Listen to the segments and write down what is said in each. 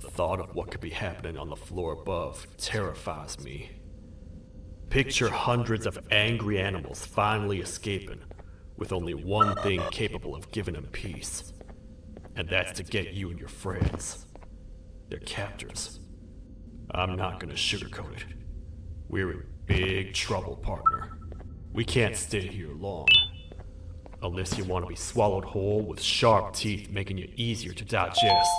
The thought of what could be happening on the floor above terrifies me. Picture hundreds of angry animals finally escaping, with only one thing capable of giving them peace. And that's to get you and your friends. Their captors. I'm not gonna sugarcoat it. We're in big trouble, partner. We can't stay here long. Unless you want to be swallowed whole with sharp teeth making you easier to digest.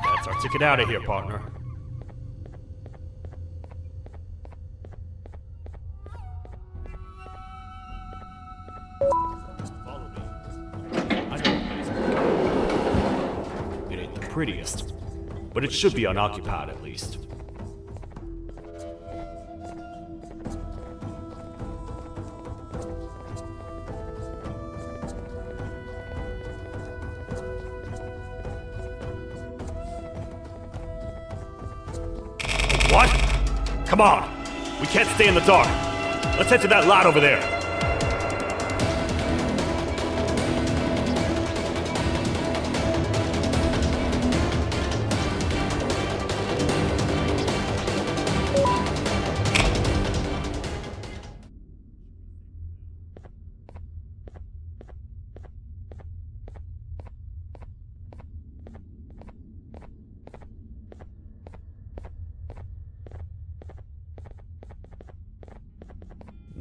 That's our ticket out of here, partner. Follow me. I know the place. It ain't the prettiest, but it should be unoccupied at least. What? Come on! We can't stay in the dark. Let's head to that lot over there.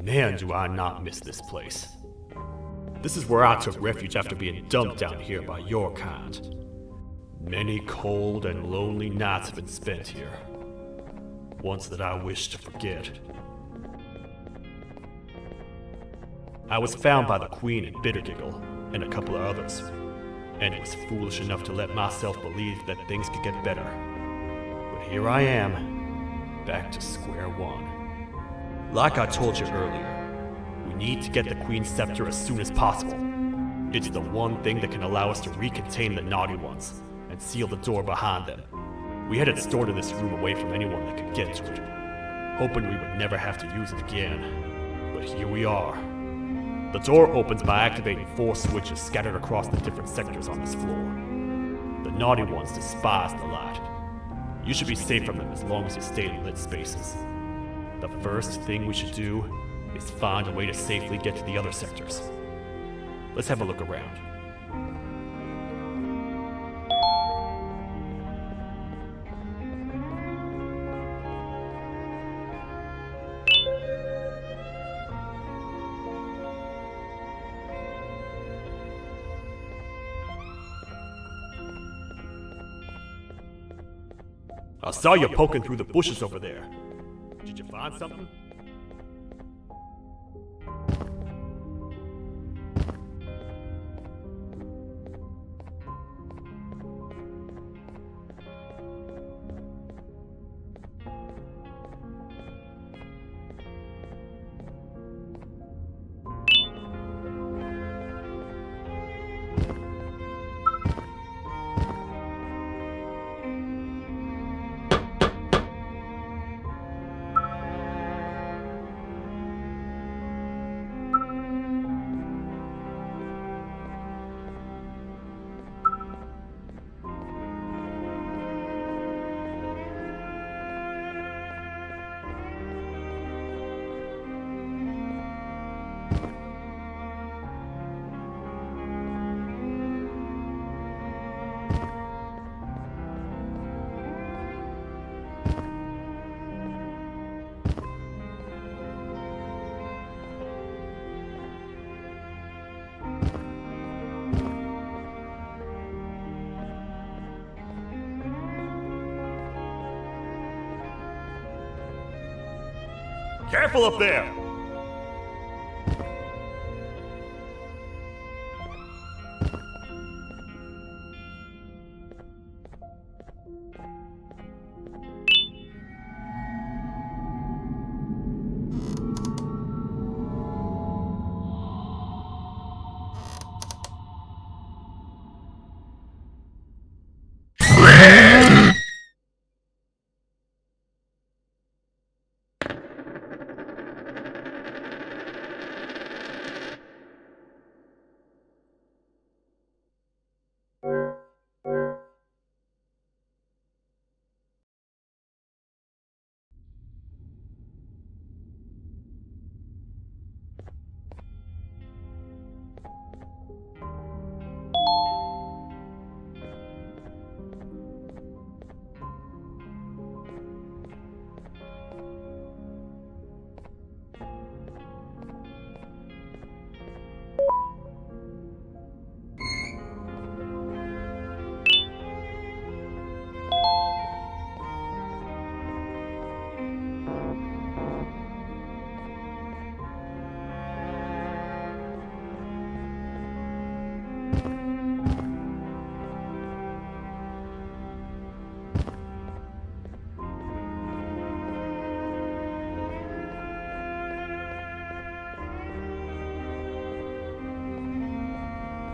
Man, do I not miss this place. This is where I took refuge after being dumped down here by your kind. Many cold and lonely nights have been spent here. Ones that I wish to forget. I was found by the Queen and Bittergiggle, and a couple of others, and was foolish enough to let myself believe that things could get better. But here I am, back to square one. Like I told you earlier, we need to get the Queen's scepter as soon as possible. It's the one thing that can allow us to recontain the naughty ones and seal the door behind them. We had it stored in this room away from anyone that could get to it, hoping we would never have to use it again. But here we are. The door opens by activating 4 switches scattered across the different sectors on this floor. The naughty ones despise the light. You should be safe from them as long as you stay in lit spaces. The first thing we should do is find a way to safely get to the other sectors. Let's have a look around. I saw you poking through the bushes over there. Did you find something? Careful up there!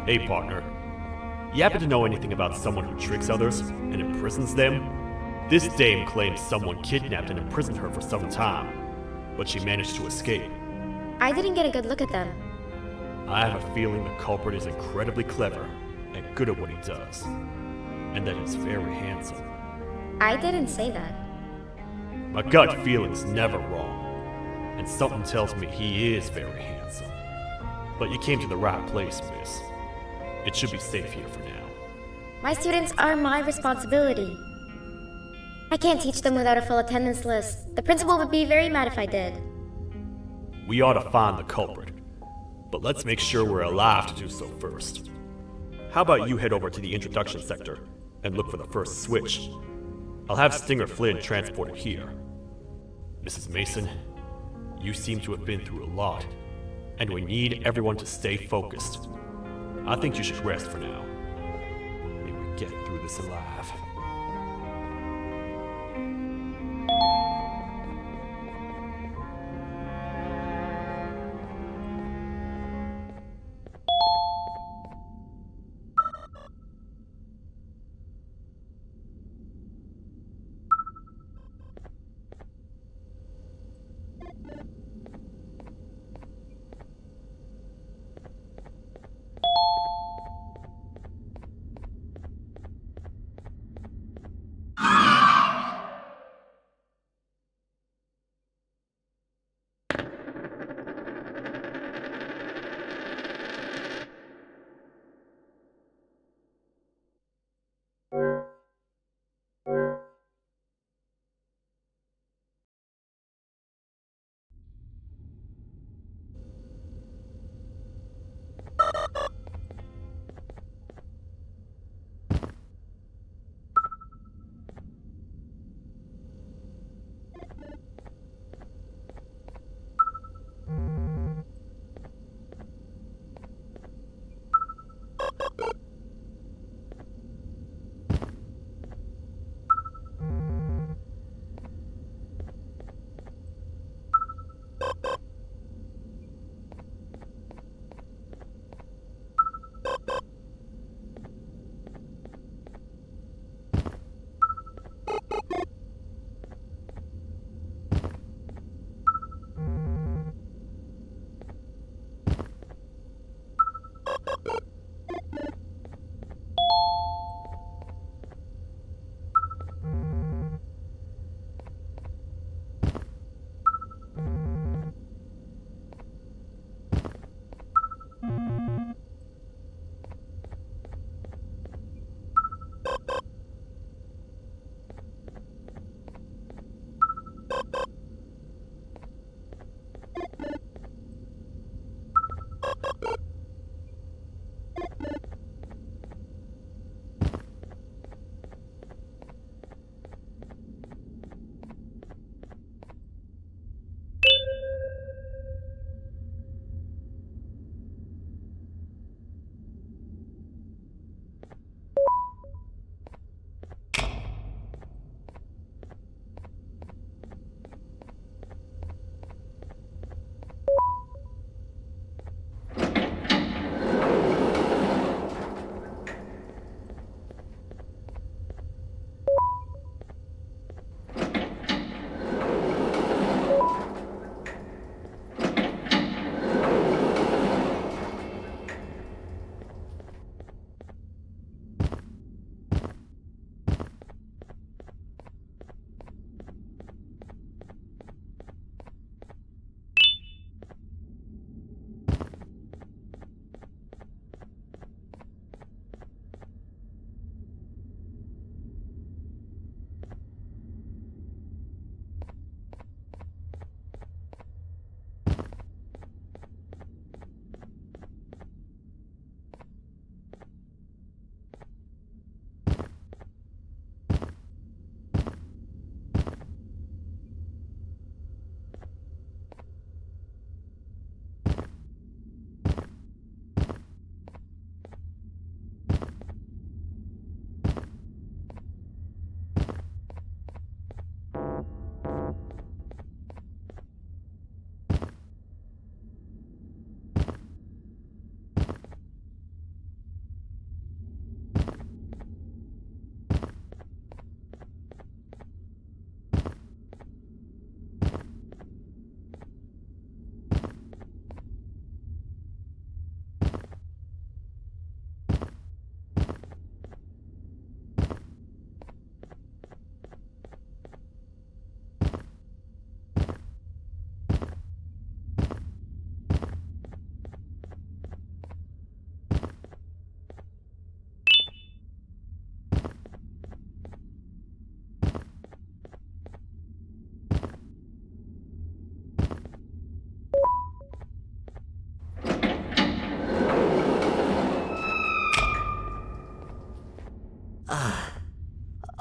Hey, partner. You happen to know anything about someone who tricks others and imprisons them? This dame claims someone kidnapped and imprisoned her for some time, but she managed to escape. I didn't get a good look at them. I have a feeling the culprit is incredibly clever and good at what he does, and that he's very handsome. I didn't say that. My gut feeling's never wrong, and something tells me he is very handsome. But you came to the right place, miss. It should be safe here for now. My students are my responsibility. I can't teach them without a full attendance list. The principal would be very mad if I did. We ought to find the culprit, but let's make sure we're alive to do so first. How about you head over to the introduction sector and look for the first switch? I'll have Stinger Flynn transported here. Mrs. Mason, you seem to have been through a lot, and we need everyone to stay focused. I think you should rest for now. May we get through this alive.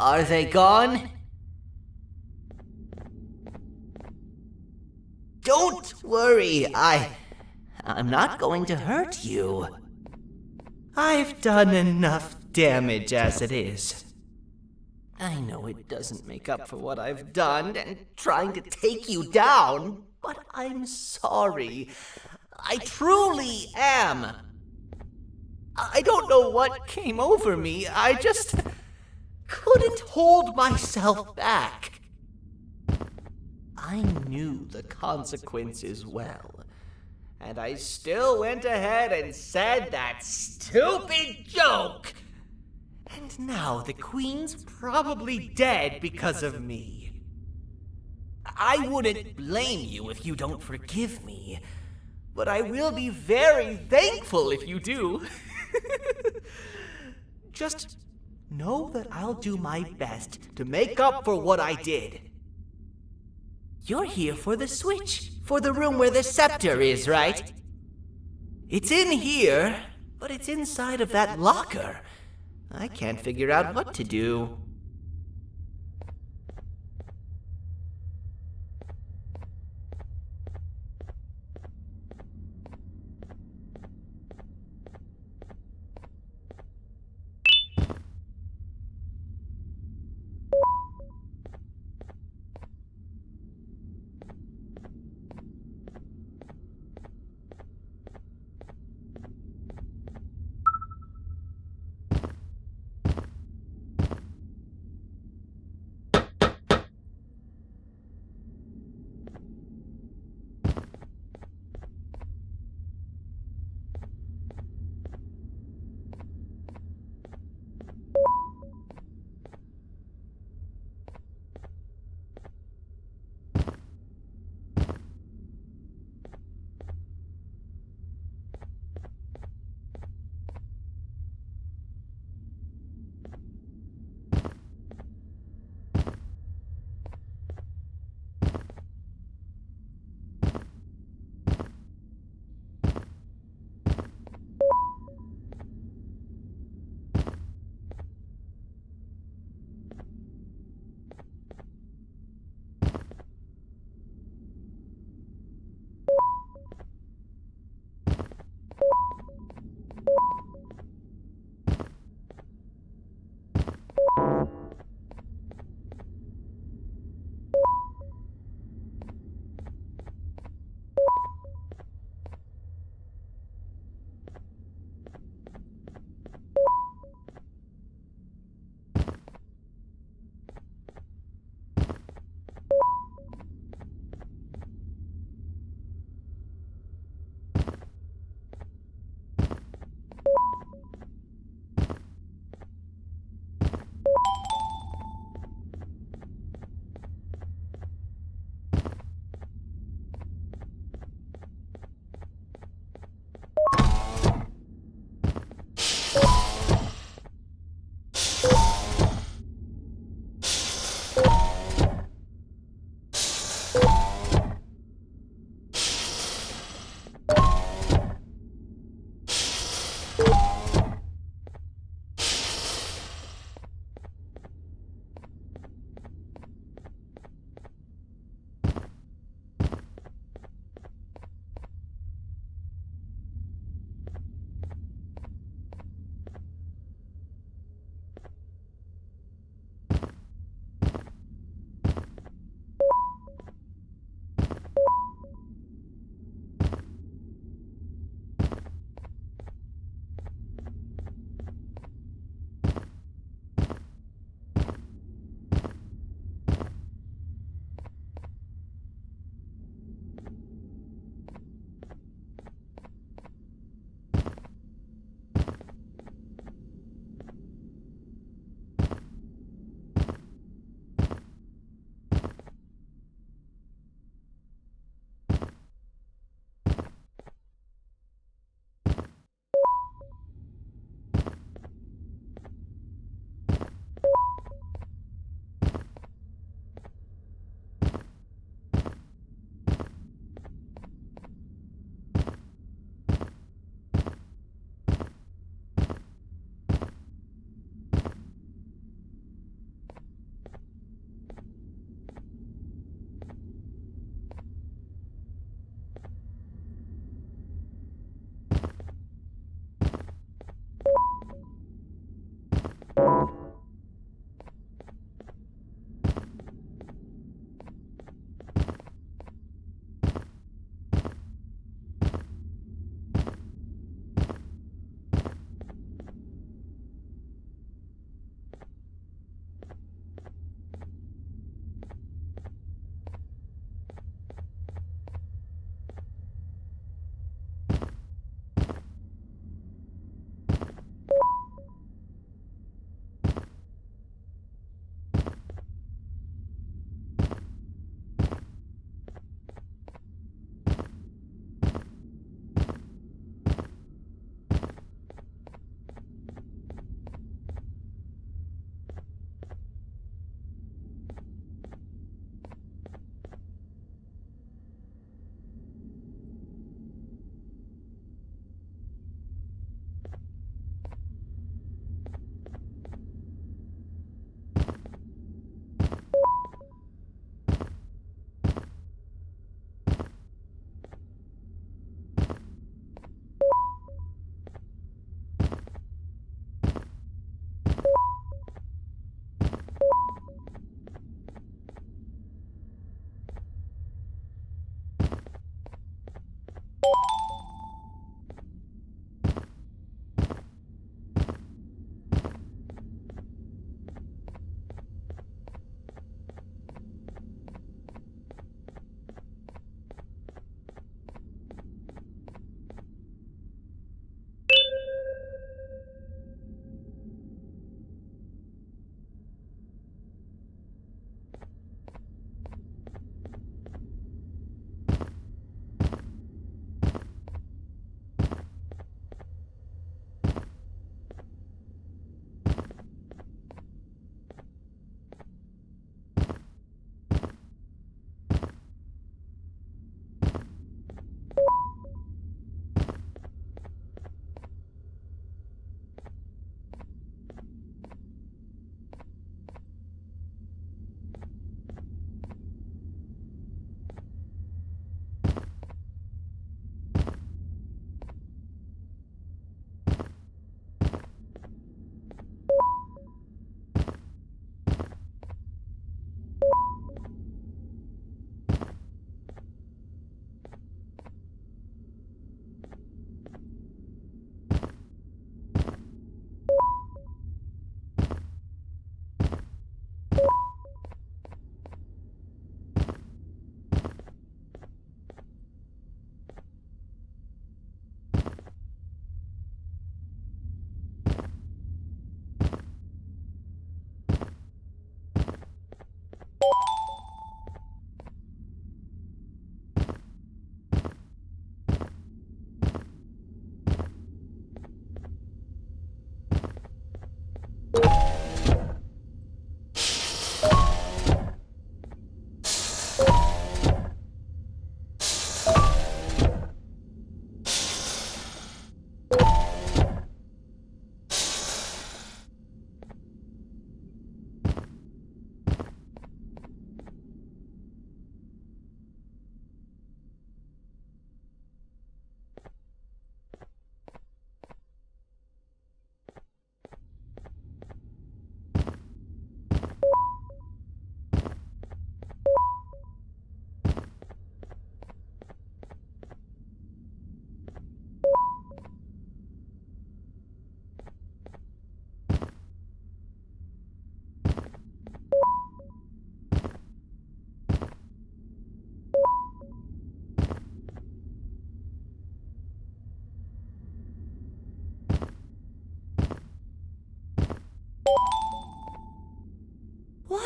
Are they gone? Don't worry, I'm not going to hurt you. I've done enough damage as it is. I know it doesn't make up for what I've done and trying to take you down, but I'm sorry. I truly am. I don't know what came over me. I just couldn't hold myself back. I knew the consequences well, and I still went ahead and said that stupid joke. And now the Queen's probably dead because of me. I wouldn't blame you if you don't forgive me, but I will be very thankful if you do. Just know that I'll do my best to make up for what I did. You're here for the switch, for the room where the scepter is, right? It's in here, but it's inside of that locker. I can't figure out what to do.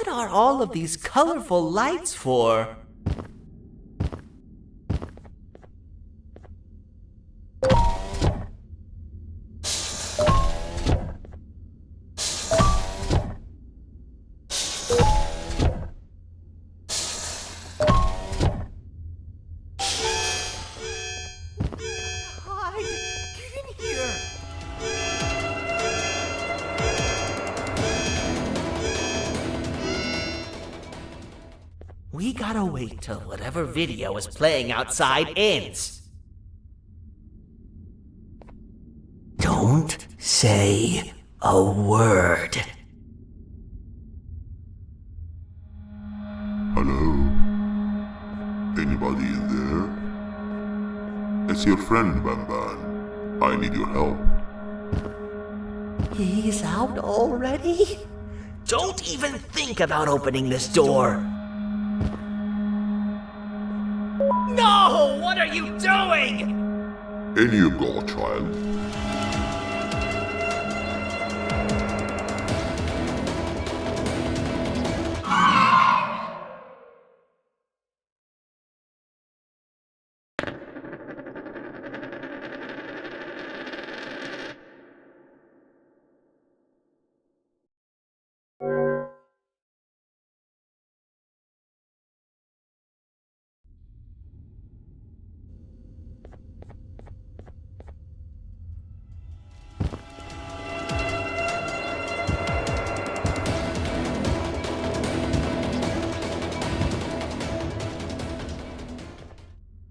What are all of these colorful lights for? We gotta wait till whatever video is playing outside ends. Don't say a word. Hello? Anybody in there? It's your friend, Banban. I need your help. He's out already? Don't even think about opening this door. No! What are you doing? In you go, child.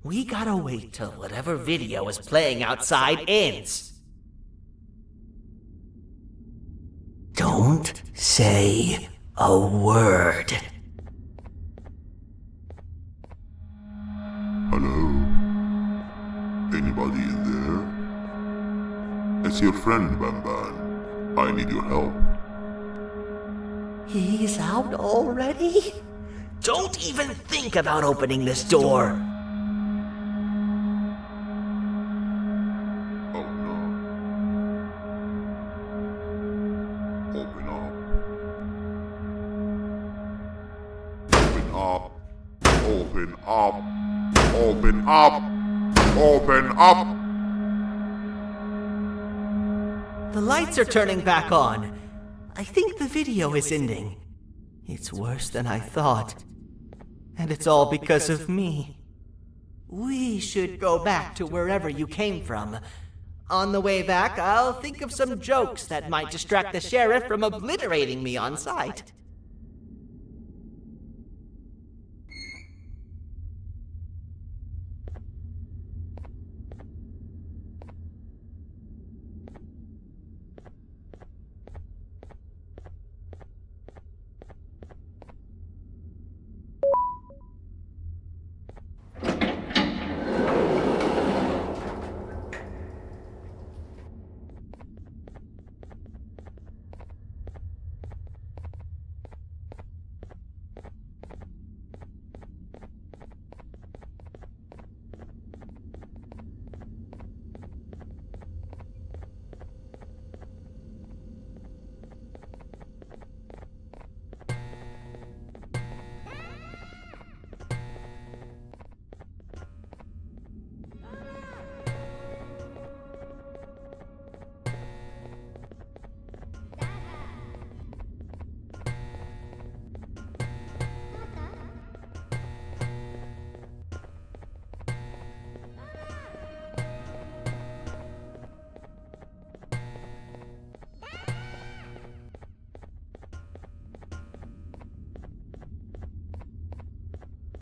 We gotta wait till whatever video is playing outside ends. Don't say a word. Hello? Anybody in there? It's your friend, Banban. I need your help. He's out already? Don't even think about opening this door. Oh no. Open up. Open up. Open up. Open up. Open up. The lights are turning back on. I think the video is ending. It's worse than I thought. And it's all because of me. We should go back to wherever you came from. On the way back, I'll think of some jokes that might distract the sheriff from obliterating me on sight.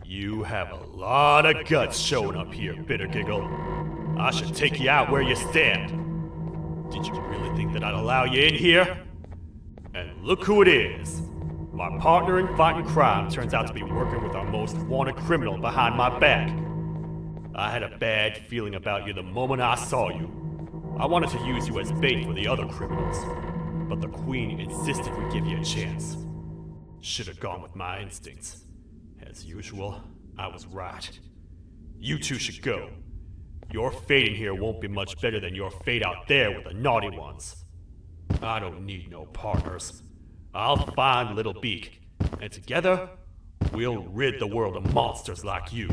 You have a lot of guts showing up here, Bitter Giggle. I should take you out where you stand. Did you really think that I'd allow you in here? And look who it is. My partner in fighting crime turns out to be working with our most wanted criminal behind my back. I had a bad feeling about you the moment I saw you. I wanted to use you as bait for the other criminals, but the Queen insisted we give you a chance. Should have gone with my instincts. As usual, I was right. You two should go. Your fate in here won't be much better than your fate out there with the naughty ones. I don't need no partners. I'll find Little Beak, And together, we'll rid the world of monsters like you.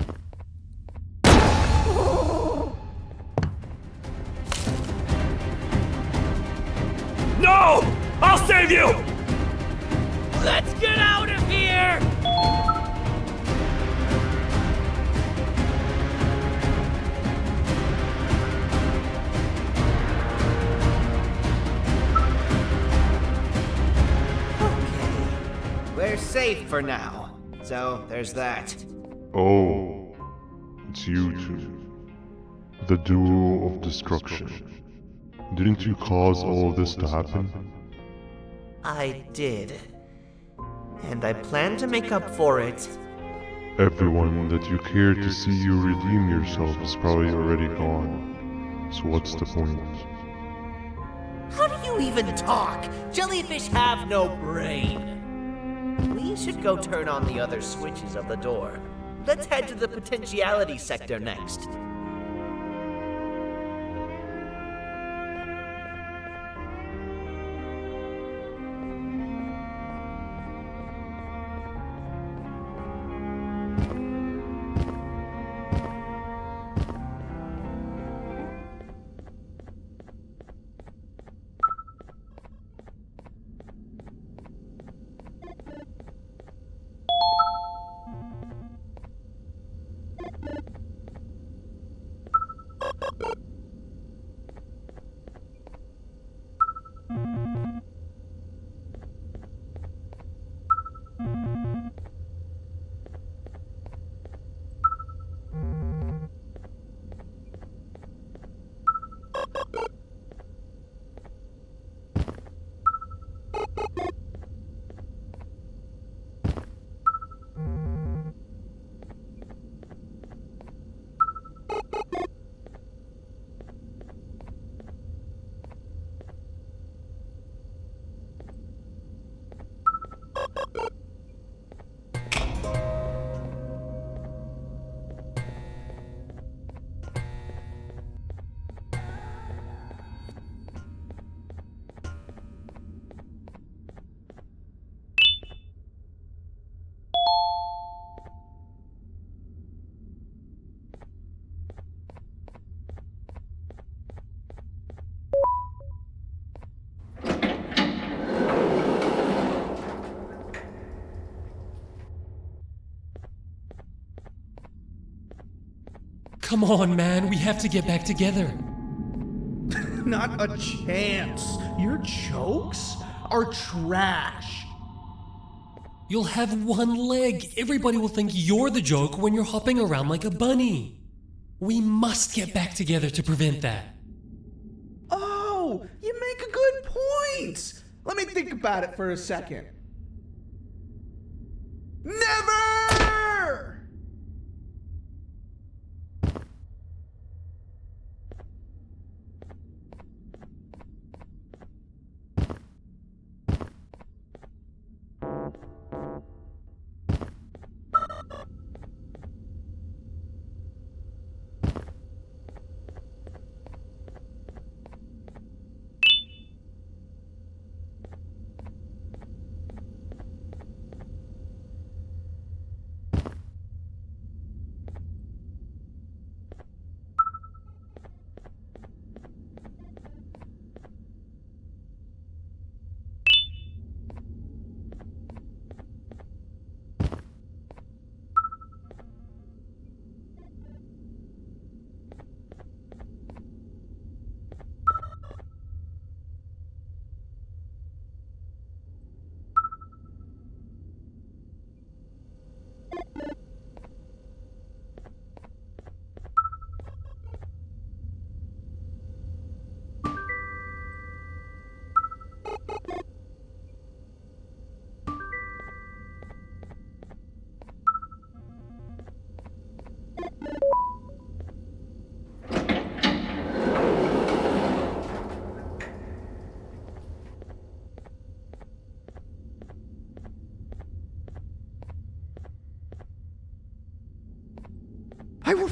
No! I'll save you! Let's get out of here! Okay, we're safe for now. So, there's that. Oh, it's you two. The duo of destruction. Didn't you cause all of this to happen? I did. And I plan to make up for it. Everyone that you cared to see you redeem yourself is probably already gone. So what's the point? How do you even talk? Jellyfish have no brain. We should go turn on the other switches of the door. Let's head to the potentiality sector next. Come on, man, we have to get back together. Not a chance. Your jokes are trash. You'll have one leg. Everybody will think you're the joke when you're hopping around like a bunny. We must get back together to prevent that. Oh, you make a good point. Let me think about it for a second. Never!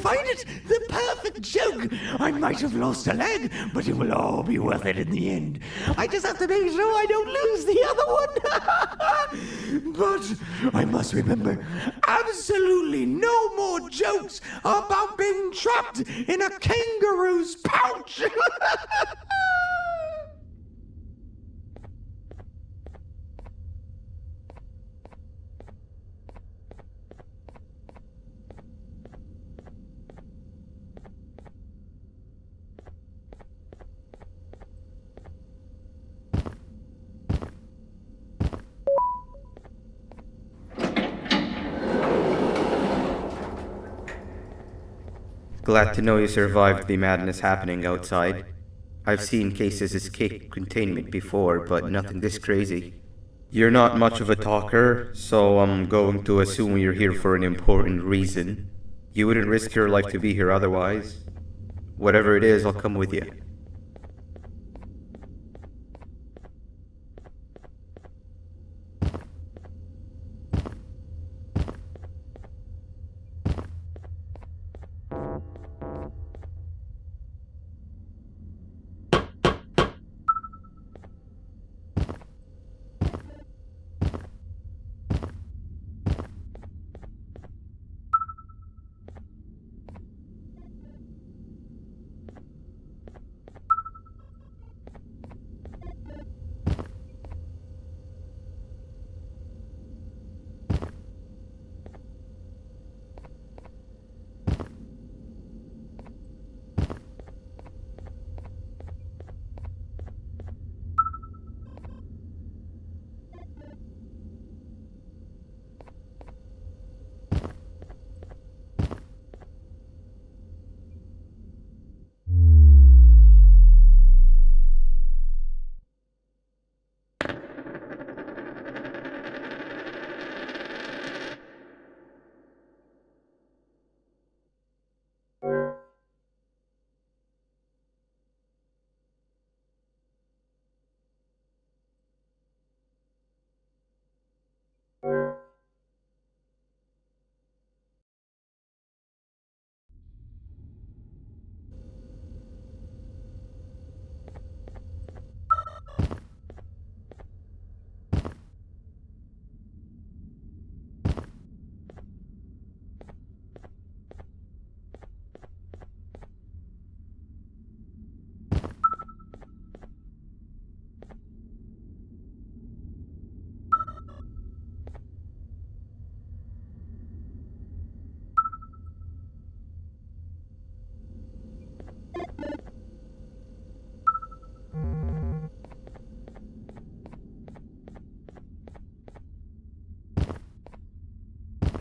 find it the perfect joke. I might have lost a leg, but it will all be worth it in the end. I just have to make sure I don't lose the other one. But I must remember, absolutely no more jokes about being trapped in a kangaroo's pouch. Glad to know you survived the madness happening outside. I've seen cases escape containment before, but nothing this crazy. You're not much of a talker, so I'm going to assume you're here for an important reason. You wouldn't risk your life to be here otherwise. Whatever it is, I'll come with you.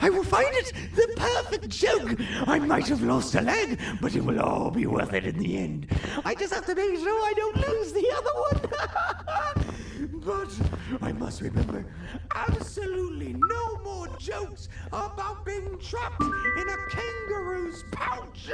I will find it the perfect joke. I might have lost a leg, but it will all be worth it in the end. I just have to make sure I don't lose the other one. But I must remember, absolutely no more jokes about being trapped in a kangaroo's pouch.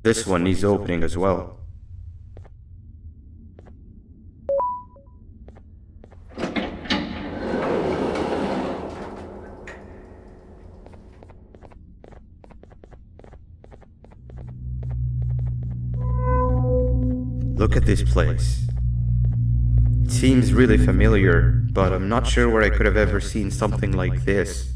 This one needs opening as well. Look at this place. It seems really familiar, but I'm not sure where I could have ever seen something like this.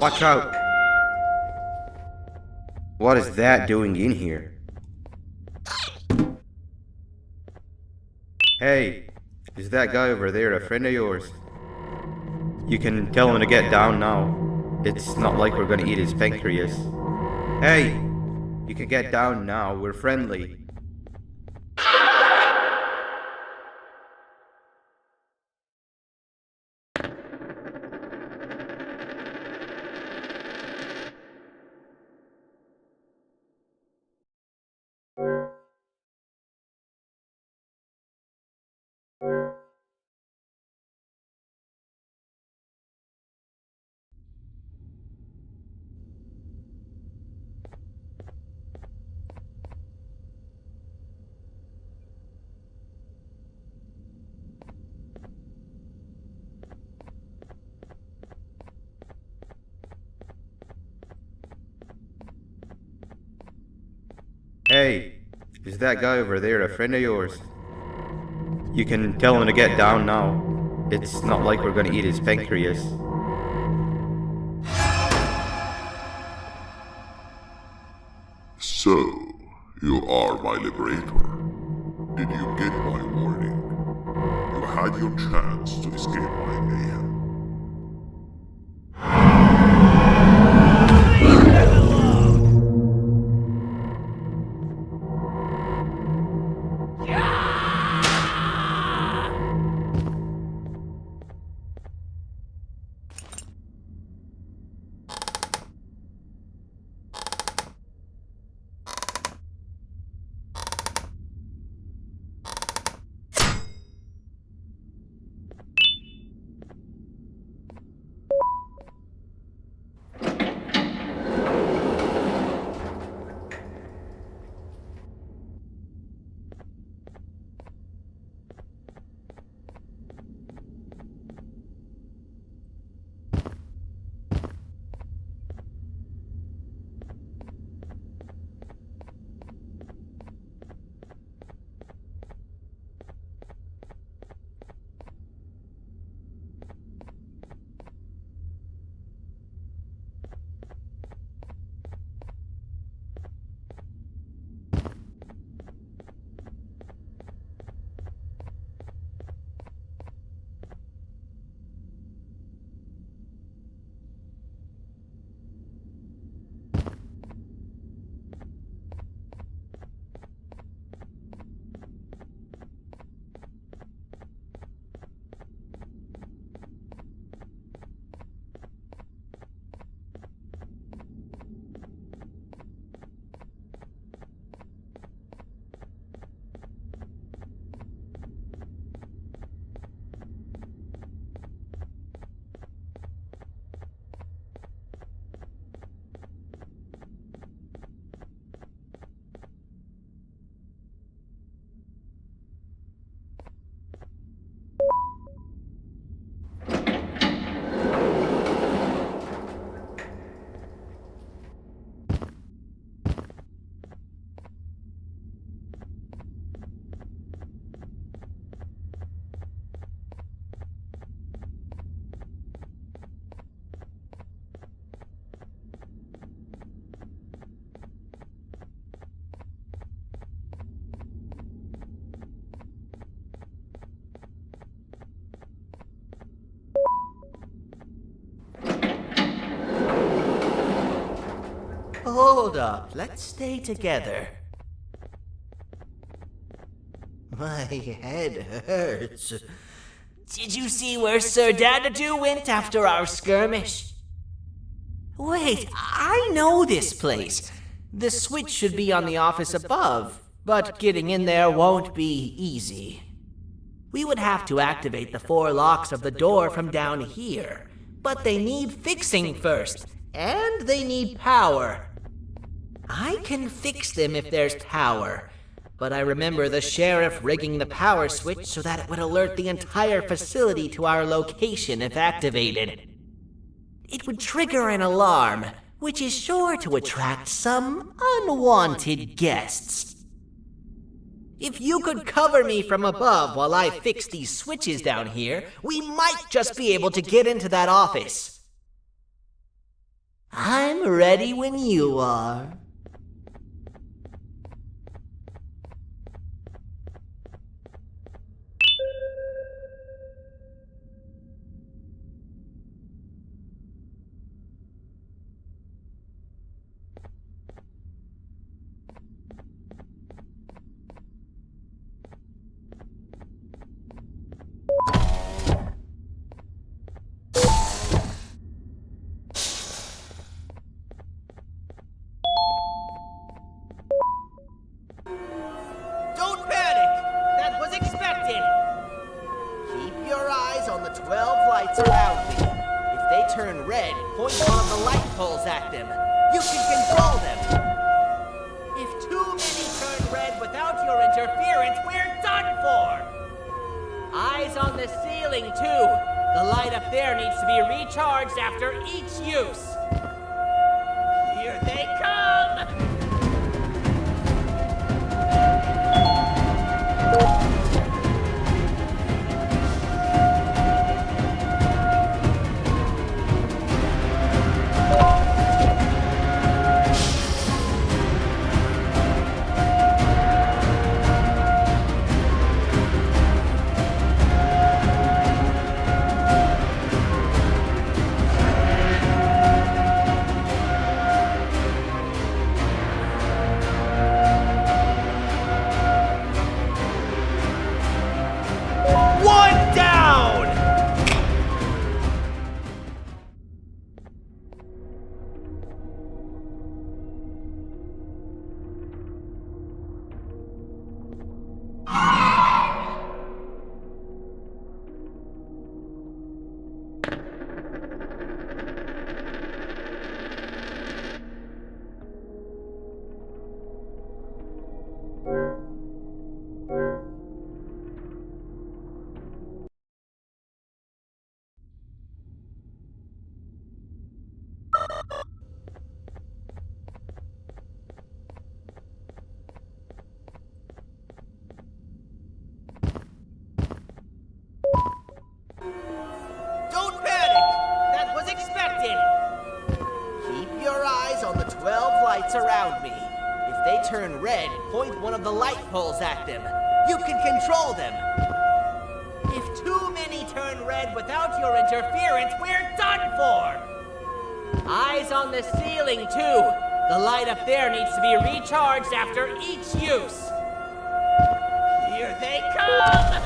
Watch out! What is that doing in here? Hey, is that guy over there a friend of yours? You can tell him to get down now. It's not like we're gonna eat his pancreas. Hey, you can get down now, we're friendly. Hey, is that guy over there a friend of yours? You can tell him to get down now. It's not like we're gonna eat his pancreas. So, you are my liberator. Did you get my warning? You had your chance to escape my mayhem. Hold up, let's stay together. My head hurts. Did you see where Sir Dadadoo went after our skirmish? Wait, I know this place. The switch should be on the office above, but getting in there won't be easy. We would have to activate the 4 locks of the door from down here, but they need fixing first, and they need power. I can fix them if there's power, but I remember the sheriff rigging the power switch so that it would alert the entire facility to our location if activated. It would trigger an alarm, which is sure to attract some unwanted guests. If you could cover me from above while I fix these switches down here, we might just be able to get into that office. I'm ready when you are. Don't panic! That was expected! Keep your eyes on the 12 lights around me. If they turn red, point one of the light poles at them. You can control them. If too many turn red without your interference, we're done for! Eyes on the ceiling, too. The light up there needs to be recharged after each use. Here they come! One down! Don't panic! That was expected! Keep your eyes on the 12 lights around me. If they turn red, point one of the light poles at them. You can control them. If too many turn red without your interference, we're done for! Eyes on the ceiling, too. The light up there needs to be recharged after each use. Here they come!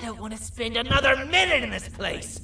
I don't want to spend another minute in this place!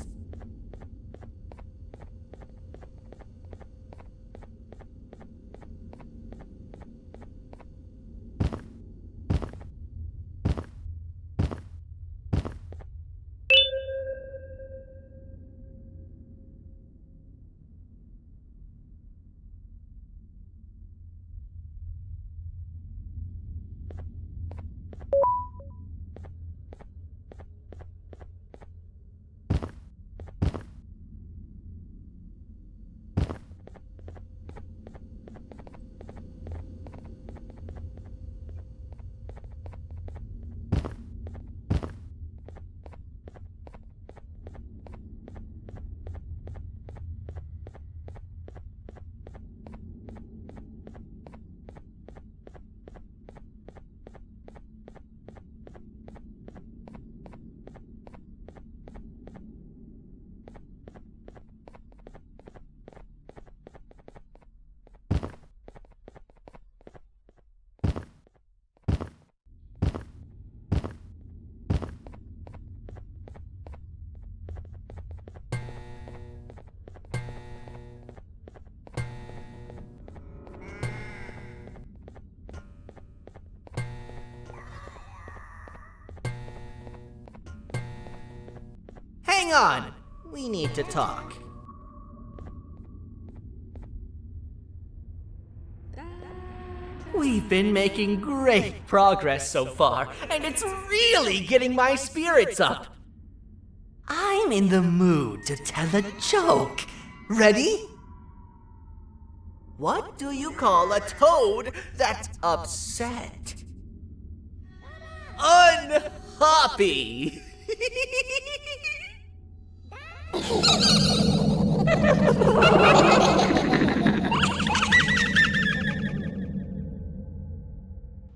Hang on! We need to talk. We've been making great progress so far, and it's really getting my spirits up. I'm in the mood to tell a joke. Ready? What do you call a toad that's upset? Unhappy!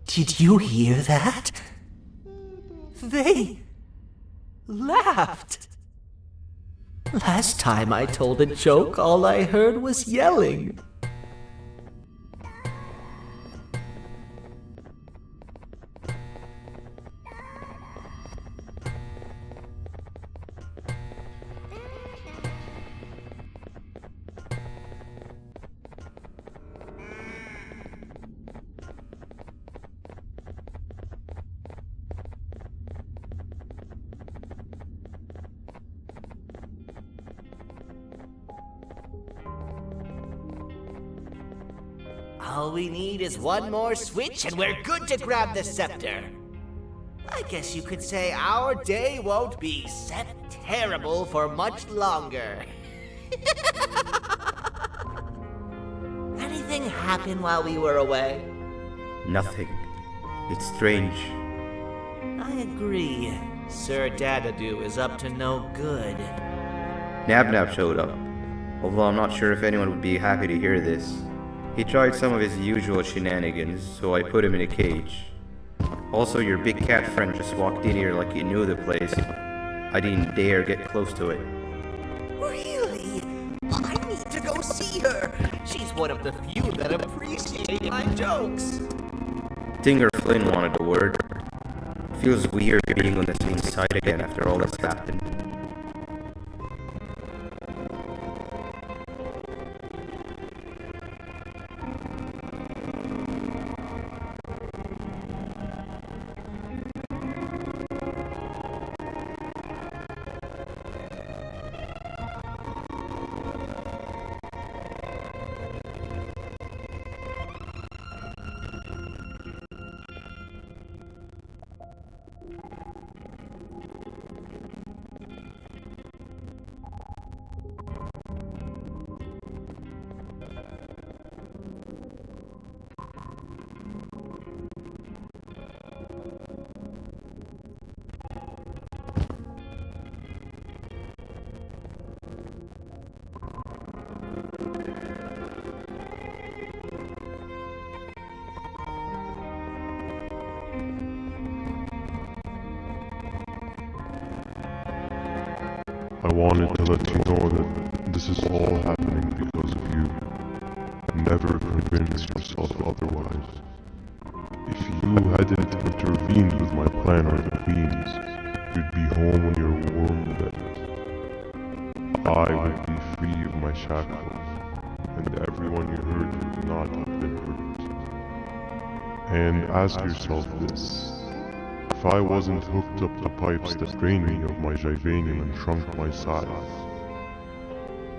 Did you hear that? They laughed. Last time I told a joke, all I heard was yelling. All we need is one more switch and we're good to grab the scepter. I guess you could say our day won't be terrible for much longer. Anything happen while we were away? Nothing. It's strange. I agree. Sir Dadadoo is up to no good. Nab showed up, although I'm not sure if anyone would be happy to hear this. He tried some of his usual shenanigans, so I put him in a cage. Also, your big cat friend just walked in here like he knew the place. I didn't dare get close to it. Really? I need to go see her. She's one of the few that appreciate my jokes. Dinger Flynn wanted a word. Feels weird being on the same side again after all that's happened. I wanted to let you know that this is all happening because of you. Never convince yourself otherwise. If you hadn't intervened with my plan on the queens, you'd be home on your warm bed, I would be free of my shackles, and everyone you hurt would not have been hurt. And ask yourself this: if I wasn't hooked up the pipes that drained me of my Jivanium and shrunk my size,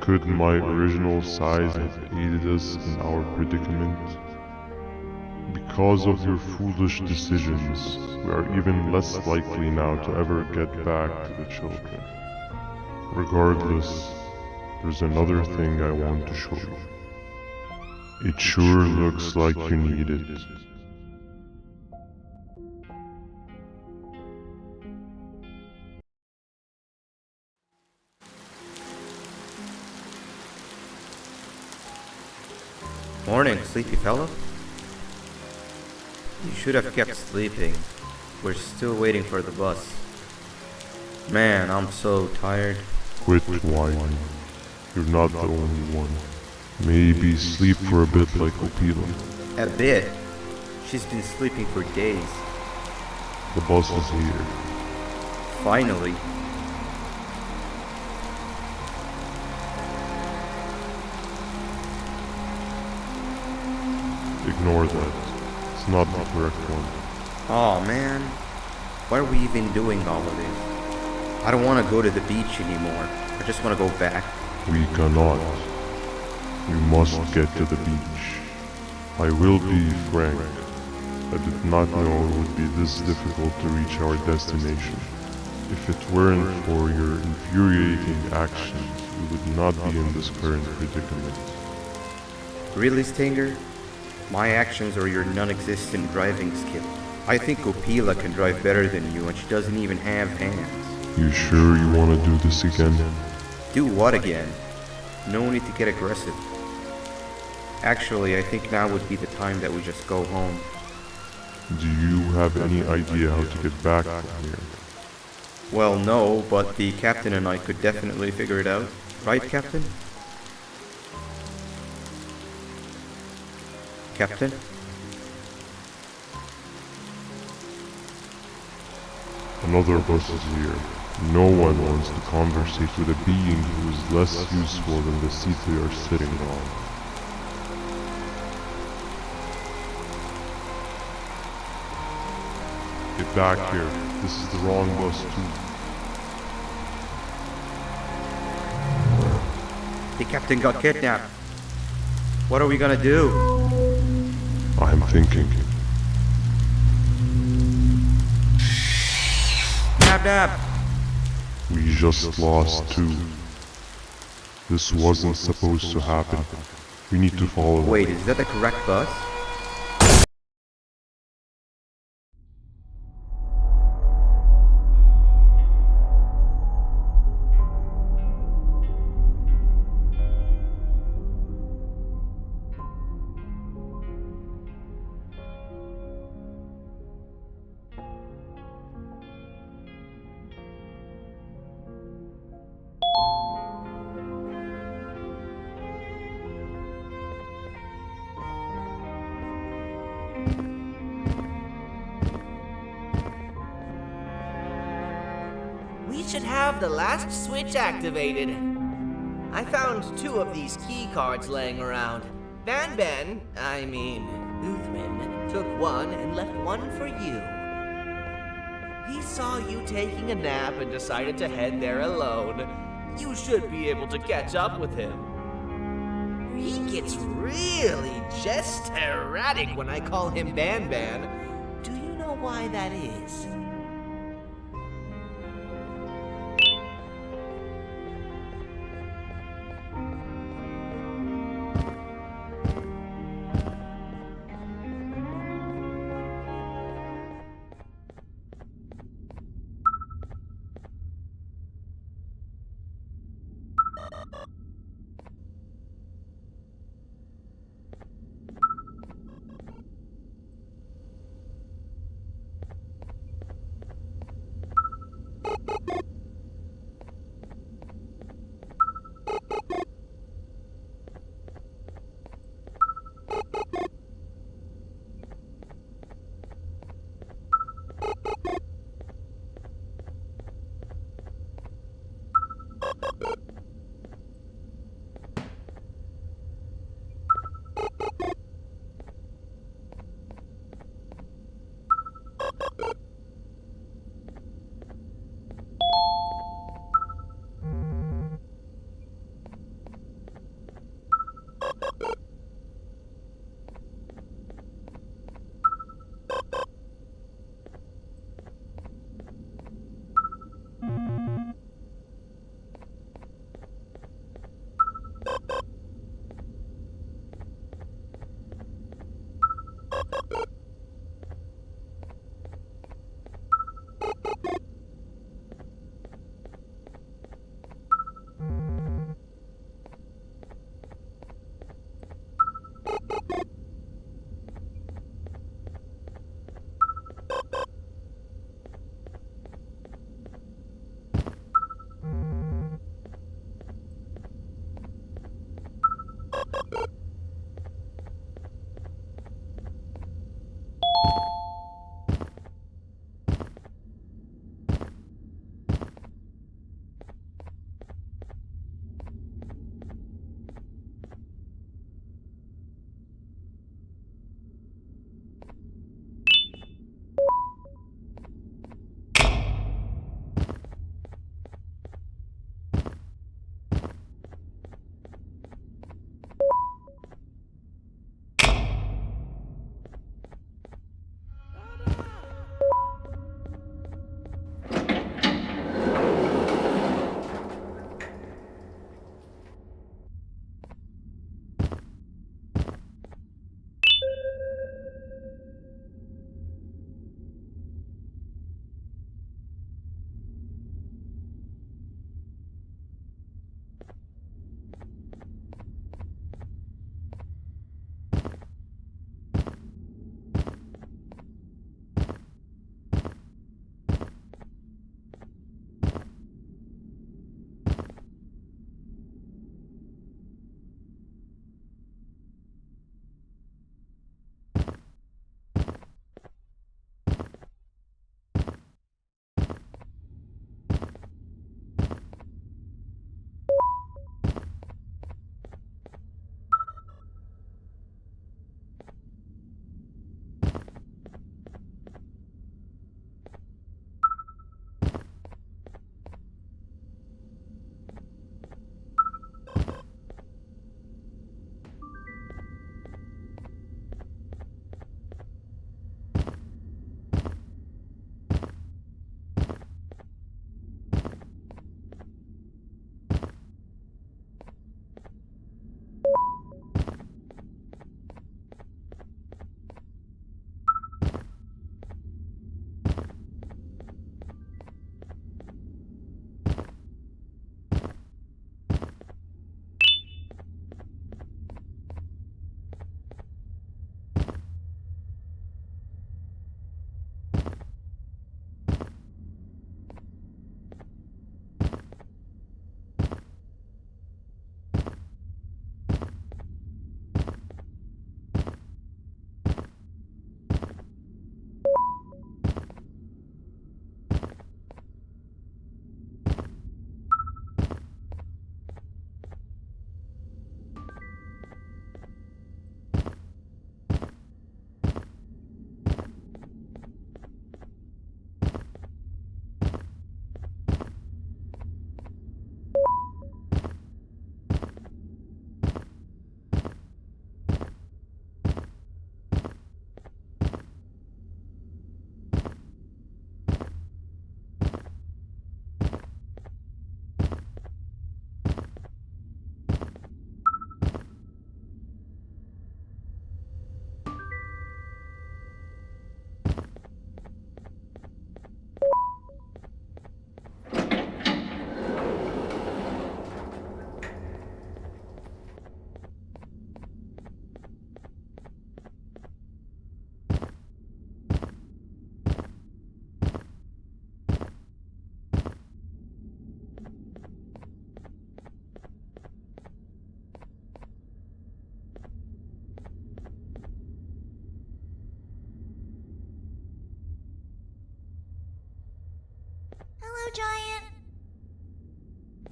could my original size have aided us in our predicament? Because of your foolish decisions, we are even less likely now to ever get back to the children. Regardless, there's another thing I want to show you. It sure looks like you need it. Morning, sleepy fellow. You should have kept sleeping. We're still waiting for the bus. Man, I'm so tired. Quit whining. You're not the only one. Maybe sleep for a bit like Opila. A bit? She's been sleeping for days. The bus is here. Finally. Ignore that. It's not the correct one. Aw, man. Why are we even doing all of this? I don't want to go to the beach anymore. I just want to go back. We cannot. We must get to the beach. I will be frank. I did not know it would be this difficult to reach our destination. If it weren't for your infuriating actions, we would not be in this current predicament. Really, Stinger? My actions are your non-existent driving skill. I think Opila can drive better than you, and she doesn't even have hands. You sure you want to do this again? Do what again? No need to get aggressive. Actually, I think now would be the time that we just go home. Do you have any idea how to get back from here? Well, no, but the captain and I could definitely figure it out. Right, Captain? Captain? Another bus is here. No one wants to conversate with a being who is less useful than the seat they are sitting on. Get back here. This is the wrong bus too. The captain got kidnapped. What are we gonna do? I'm thinking. Dab dab! We just lost two. This wasn't supposed to happen. We need to follow them. Wait, is that the correct bus? We should have the last switch activated. I found 2 of these key cards laying around. Uthman, took one and left one for you. He saw you taking a nap and decided to head there alone. You should be able to catch up with him. He gets really just erratic when I call him Banban. Do you know why that is?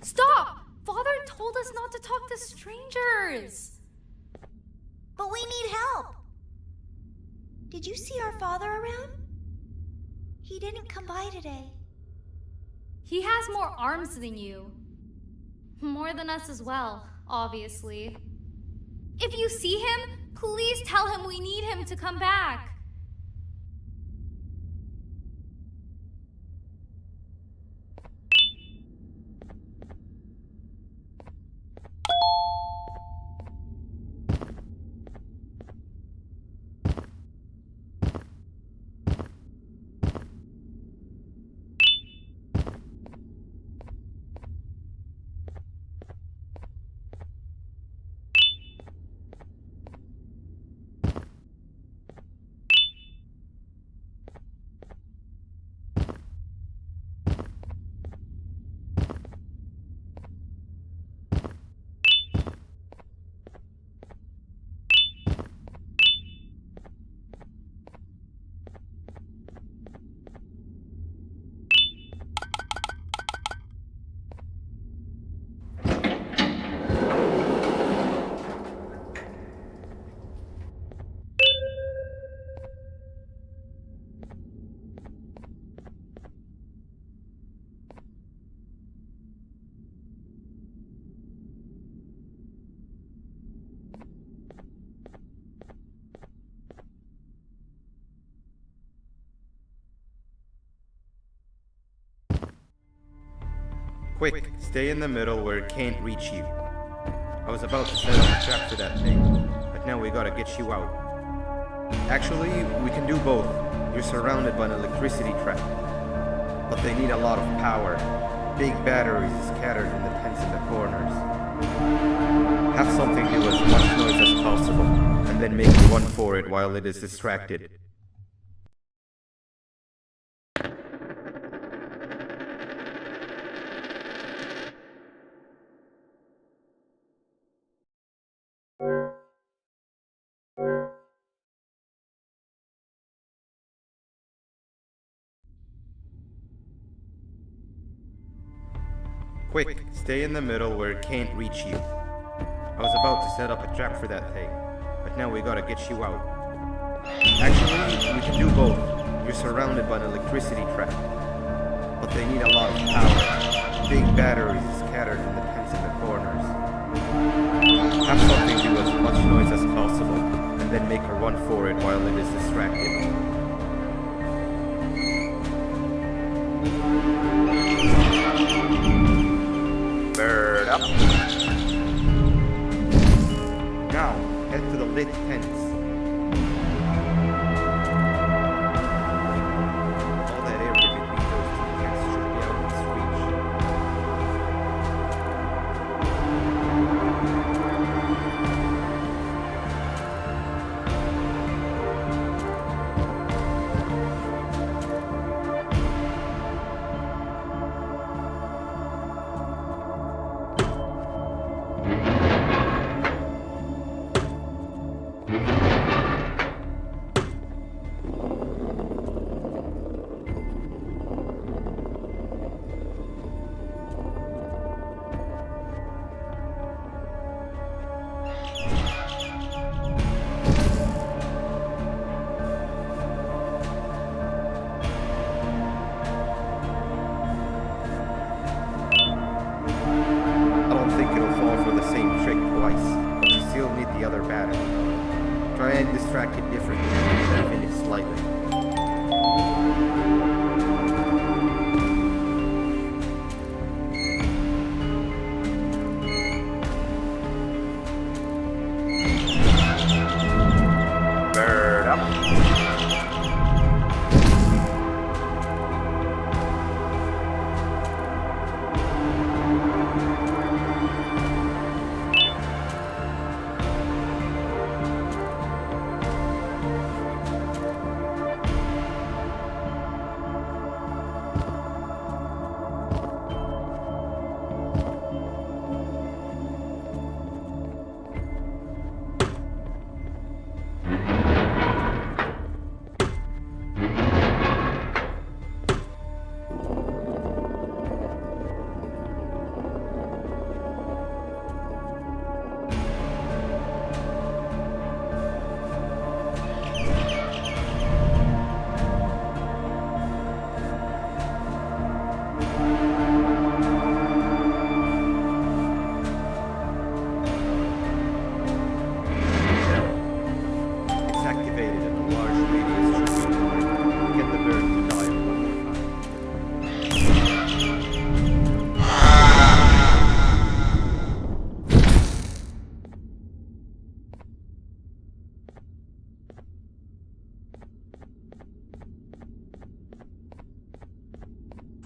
Stop! Father told us not to talk to strangers! But we need help. Did you see our father around? He didn't come by today. He has more arms than you. More than us as well, obviously. If you see him, please tell him we need him to come back. Quick, stay in the middle where it can't reach you. I was about to set up a trap for that thing, but now we gotta get you out. Actually, we can do both. You're surrounded by an electricity trap, but they need a lot of power. Big batteries scattered in the tents in the corners. Have something do as much noise as possible, and then make a run for it while it is distracted. Quick, stay in the middle where it can't reach you. I was about to set up a trap for that thing, but now we gotta get you out. Actually, we can do both. You're surrounded by an electricity trap, but they need a lot of power. Big batteries scattered in the tents in the corners. Have something do as much noise as possible, and then make a run for it while it is distracted. Bird up. Now, head to the lit tents. All that area between those two tents should be out of its distract it differently, even if slightly. Bird up.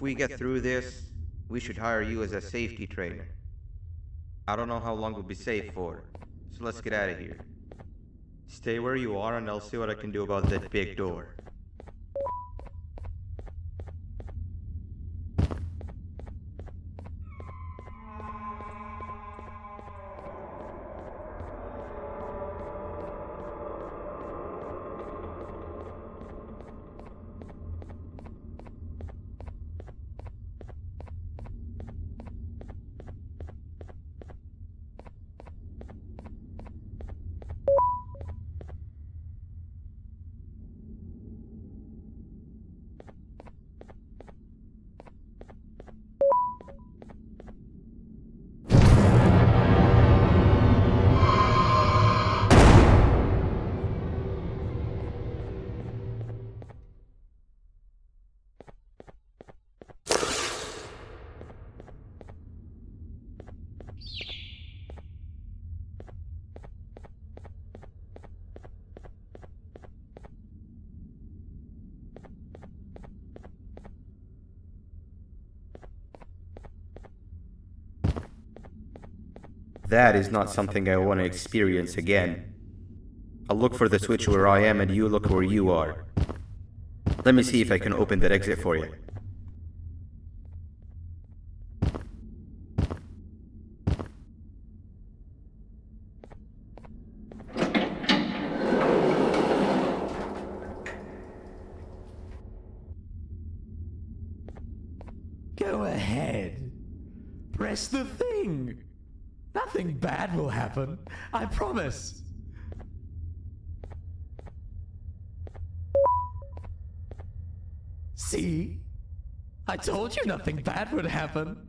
we get through this, we should hire you as a safety trainer. I don't know how long we'll be safe for, so let's get out of here. Stay where you are and I'll see what I can do about that big door. That is not something I want to experience again. I'll look for the switch where I am and you look where you are. Let me see if I can open that exit for you. Go ahead. Press the thing. Nothing bad will happen. I promise. See? I told you nothing bad would happen.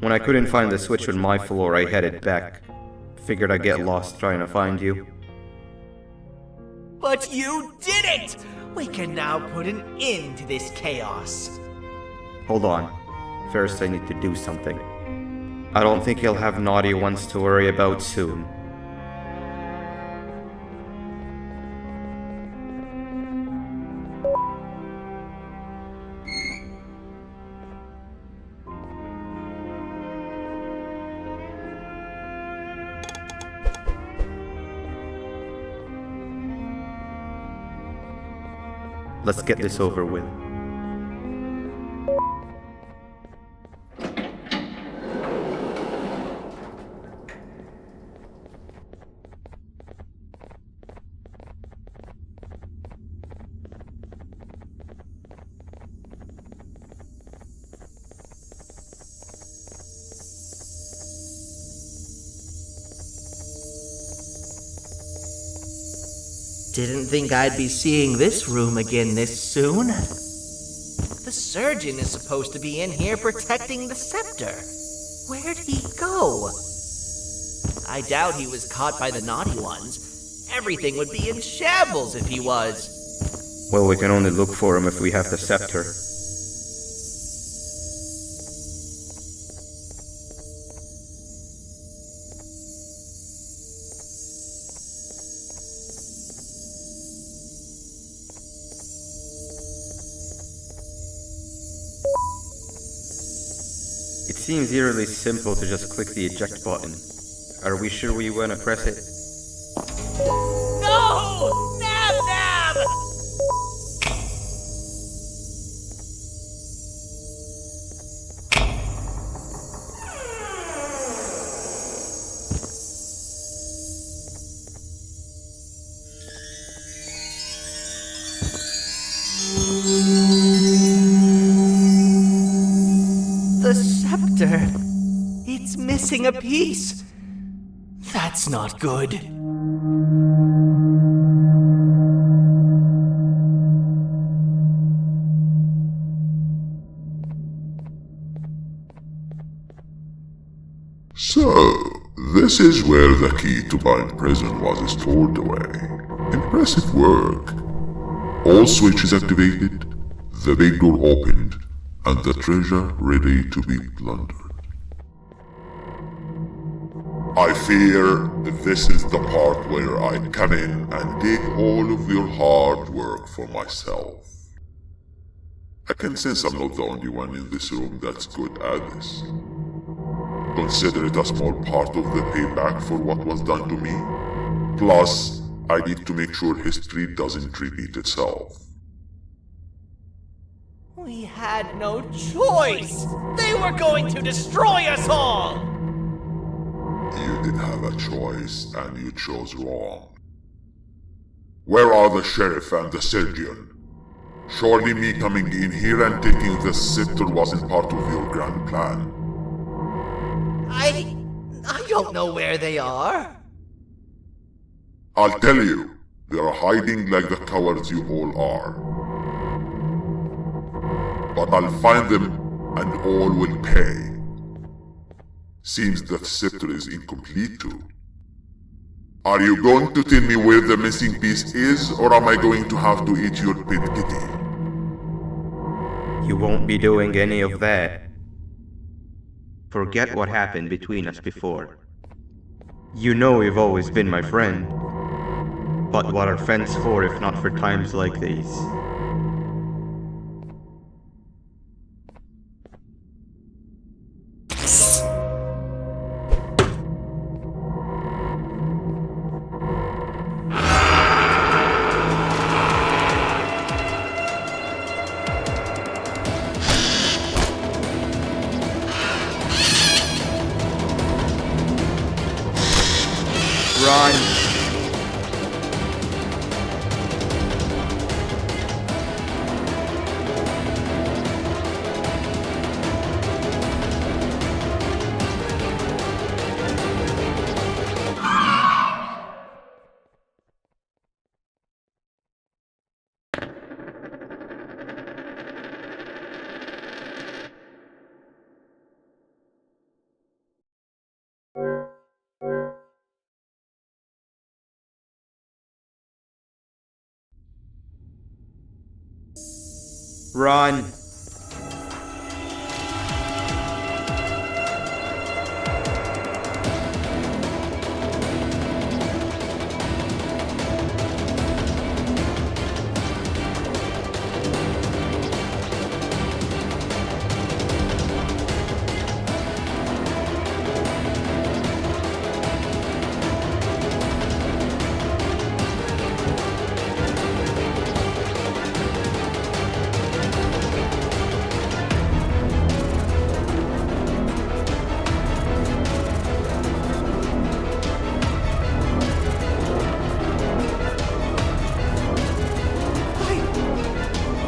When I couldn't find the switch on my floor, I headed back. Figured I'd get lost trying to find you. But you did it! We can now put an end to this chaos. Hold on. First I need to do something. I don't think he'll have naughty ones to worry about soon. Let's get this over with. Didn't think I'd be seeing this room again this soon. The surgeon is supposed to be in here protecting the scepter. Where'd he go? I doubt he was caught by the naughty ones. Everything would be in shambles if he was. Well, we can only look for him if we have the scepter. It seems eerily simple to just click the eject button. Are we sure we want to press it? No! Nab Nab! The scepter. It's missing a piece. That's not good. So, this is where the key to Bind Prison was stored away. Impressive work. All switches activated, the big door opened, and the treasure ready to be plundered. I fear this is the part where I come in and take all of your hard work for myself. I can sense I'm not the only one in this room that's good at this. Consider it a small part of the payback for what was done to me. Plus, I need to make sure history doesn't repeat itself. We had no choice! They were going to destroy us all! You did have a choice, and you chose wrong. Where are the sheriff and the surgeon? Surely me coming in here and taking the scepter wasn't part of your grand plan. I don't know where they are. I'll tell you, they are hiding like the cowards you all are. But I'll find them, and all will pay. Seems that scepter is incomplete too. Are you going to tell me where the missing piece is, or am I going to have to eat your pet kitty? You won't be doing any of that. Forget what happened between us before. You know you've always been my friend. But what are friends for if not for times like these? Run! Run!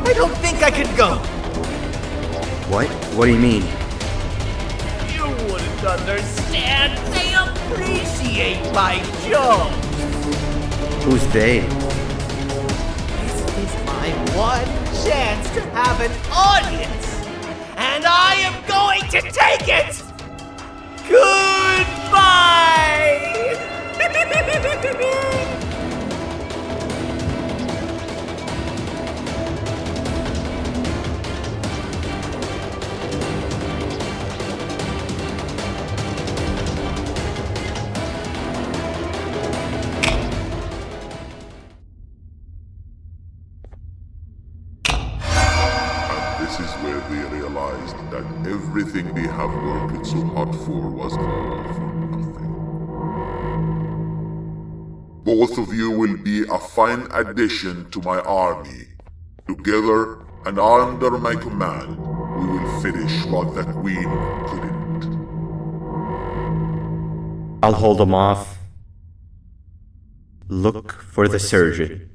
I don't think I can go. What? What do you mean? You wouldn't understand. They appreciate my jokes. Who's they? one chance to have an audience, and I am going to take it! Goodbye! This is where they realized that everything they have worked so hard for was all for nothing. Both of you will be a fine addition to my army. Together and under my command, we will finish what the Queen couldn't. I'll hold them off. Look for the surgeon.